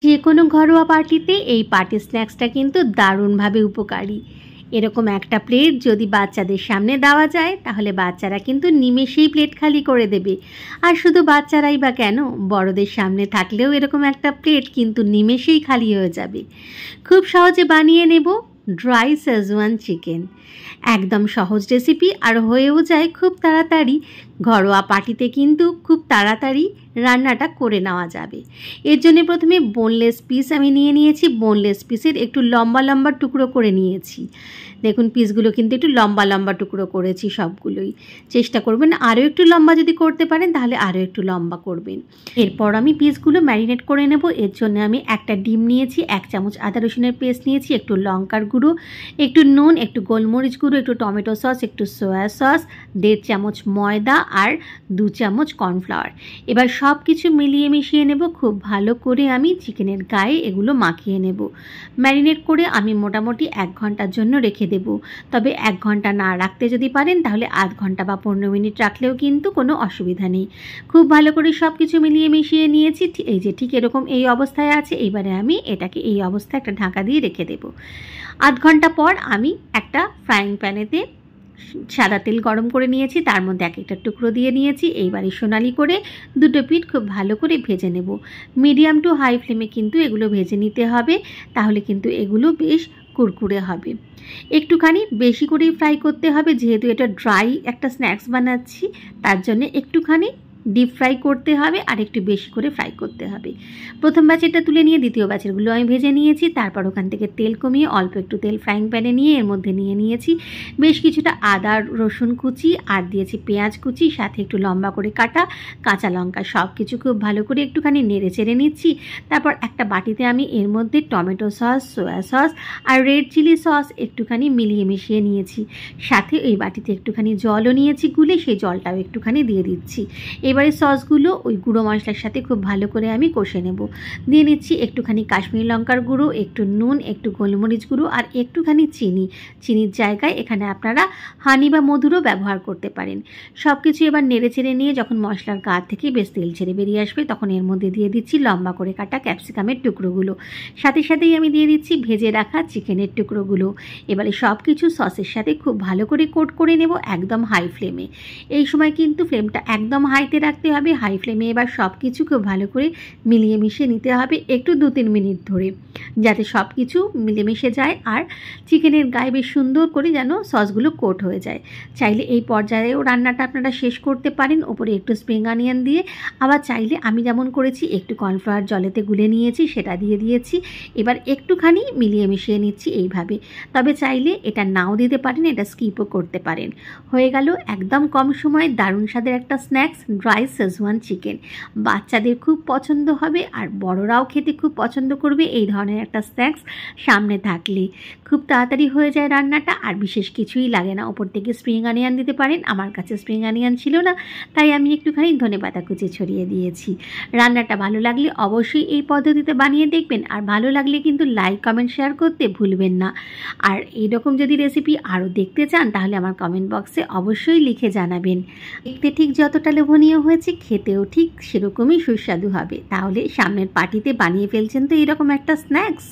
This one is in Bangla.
যে কোনো ঘরোয়া পার্টিতে এই পার্টি স্ন্যাক্সটা কিন্তু দারুণভাবে উপকারী। এরকম একটা প্লেট যদি বাচ্চাদের সামনে দেওয়া যায় তাহলে বাচ্চারা কিন্তু নিমেষেই প্লেট খালি করে দেবে। আর শুধু বাচ্চারাই বা কেন, বড়দের সামনে থাকলেও এরকম একটা প্লেট কিন্তু নিমেষেই খালি হয়ে যাবে। খুব সহজে বানিয়ে নেব ড্রাই শেজওয়ান চিকেন। একদম সহজ রেসিপি আর হয়েও যায় খুব তাড়াতাড়ি। ঘরোয়া পার্টিতে কিন্তু খুব তাড়াতাড়ি রান্নাটা করে নেওয়া যাবে। এর জন্য প্রথমে বোনলেস পিস আমি নিয়ে নিয়েছি। বোনলেস পিসের একটু লম্বা লম্বা টুকরো করে নিয়েছি। দেখুন পিসগুলো কিন্তু একটু লম্বা লম্বা টুকরো করেছি সবগুলোই। চেষ্টা করবেন আরও একটু লম্বা যদি করতে পারেন তাহলে আরও একটু লম্বা করবেন। এরপর আমি পিসগুলো ম্যারিনেট করে নেব। এর জন্য আমি একটা ডিম নিয়েছি, 1 চামচ আদা রসুনের পেস্ট নিয়েছি, একটু লঙ্কার গুঁড়ো, একটু নুন, একটু গোলমরিচ গুঁড়ো, একটু টমেটো সস, একটু সয়া সস, 1.5 চামচ ময়দা আর 2 চামচ কর্নফ্লাওয়ার। এবার সব কিছু মিলিয়ে মিশিয়ে নেব। খুব ভালো করে আমি চিকেনের গায়ে এগুলো মাখিয়ে নেব। ম্যারিনেট করে আমি মোটামুটি 1 ঘন্টার জন্য রেখে দেব। তবে 1 ঘন্টা না রাখতে যদি পারেন তাহলে আধ ঘন্টা বা 15 মিনিট রাখলেও কিন্তু কোনো অসুবিধা নেই। খুব ভালো করে সব কিছু মিলিয়ে মিশিয়ে নিয়েছি। এই যে ঠিক এরকম এই অবস্থায় আছে। এবারে আমি এটাকে এই অবস্থায় একটা ঢাকা দিয়ে রেখে দেব। আধ ঘন্টা পর আমি একটা ফ্রাইং প্যানেতে সাদা তেল গরম করে নিয়েছি, তার মধ্যে এক একটা টুকরো দিয়ে নিয়েছি। এইবারে সোনালি করে দুটো পিঠ খুব ভালো করে ভেজে নেব। মিডিয়াম টু হাই ফ্লেমে কিন্তু এগুলো ভেজে নিতে হবে, তাহলে কিন্তু এগুলো বেশ কুরকুরে হবে। একটুখানি বেশি করেই ফ্রাই করতে হবে, যেহেতু এটা ড্রাই একটা স্ন্যাক্স বানাচ্ছি তার জন্য একটুখানি ডিপ ফ্রাই করতে হবে আর একটু বেশি করে ফ্রাই করতে হবে। প্রথম ব্যাচেরটা তুলে নিয়ে দ্বিতীয় ব্যাচেরগুলো আমি ভেজে নিয়েছি। তারপর ওখান থেকে তেল কমিয়ে অল্প একটু তেল ফ্রাইং প্যানে নিয়ে এর মধ্যে নিয়ে নিয়েছি বেশ কিছুটা আদা রসুন কুচি আর দিয়েছি পেঁয়াজ কুচি, সাথে একটু লম্বা করে কাটা কাঁচা লঙ্কা। সব কিছু খুব ভালো করে একটুখানি নেড়ে চেড়ে নিচ্ছি। তারপর একটা বাটিতে আমি এর মধ্যে টমেটো সস, সয়া সস আর রেড চিলি সস একটুখানি মিলিয়ে মিশিয়ে নিয়েছি। সাথে এই বাটিতে একটুখানি জলও নিয়েছি গুলে, সেই জলটাও একটুখানি দিয়ে দিচ্ছি। এবারে সসগুলো ওই গুঁড়ো মশলার সাথে খুব ভালো করে আমি কষে নেব। দিয়ে নিচ্ছি একটুখানি কাশ্মীরি লঙ্কার গুঁড়ো, একটু নুন, একটু গোলমরিচ গুঁড়ো আর একটুখানি চিনি। চিনির জায়গায় এখানে আপনারা হানি বা মধুরও ব্যবহার করতে পারেন। সব কিছু এবার নেড়ে চেড়ে নিয়ে যখন মশলার গা থেকে বেশ তেল ছেড়ে বেরিয়ে আসবে তখন এর মধ্যে দিয়ে দিচ্ছি লম্বা করে কাটা ক্যাপসিকামের টুকরোগুলো। সাথে সাথেই আমি দিয়ে দিচ্ছি ভেজে রাখা চিকেনের টুকরোগুলো। এবারে সব কিছু সসের সাথে খুব ভালো করে কোট করে নেব একদম হাই ফ্লেমে। এই সময় কিন্তু ফ্লেমটা একদম হাইতে রাখতে হবে। হাই ফ্লেমে এবার সব কিছু খুব ভালো করে মিলিয়ে মিশিয়ে নিতে হবে একটু 2-3 মিনিট ধরে, যাতে সব কিছু মিলেমিশে যায় আর চিকেনের গায়ে বেশ সুন্দর করে যেন সসগুলো কোট হয়ে যায়। চাইলে এই পর্যায়েও রান্নাটা আপনারা শেষ করতে পারেন ওপরে একটু স্প্রিং অনিয়ন দিয়ে। আবার চাইলে আমি যেমন করেছি একটু কর্নফ্লাওয়ার জলেতে গুলে নিয়েছি সেটা দিয়ে দিয়েছি। এবার একটুখানি মিলিয়ে মিশিয়ে নিচ্ছি এইভাবে। তবে চাইলে এটা নাও দিতে পারেন, এটা স্কিপও করতে পারেন। হয়ে গেল একদম কম সময়ে দারুণ স্বাদের একটা স্ন্যাক্স ড্রাই শেজওয়ান চিকেন। বাচ্চাদের খুব পছন্দ হবে আর বড়রাও খেতে খুব পছন্দ করবে এই ধরনের একটা স্ন্যাক্স সামনে থাকলে। খুব তাড়াতাড়ি হয়ে যায় রান্নাটা আর বিশেষ কিছুই লাগে না। ওপর থেকে স্প্রিং অনিয়ন দিতে পারেন। আমার কাছে স্প্রিং অনিয়ন ছিল না তাই আমি একটুখানি ধনেপাতা কুচি ছড়িয়ে দিয়েছি। রান্নাটা ভালো লাগলে অবশ্যই এই পদ্ধতিতে বানিয়ে দেখবেন আর ভালো লাগলে কিন্তু লাইক কমেন্ট শেয়ার করতে ভুলবেন না। আর এইরকম যদি রেসিপি আরও দেখতে চান তাহলে আমার কমেন্ট বক্সে অবশ্যই লিখে জানাবেন। দেখতে ঠিক যতটা লোভনীয় হয়েছে খেতেও ঠিক সেরকমই সুস্বাদু হবে। তাহলে সামনের পার্টিতে বানিয়ে ফেলছেন তো এরকম একটা স্ন্যাক্স।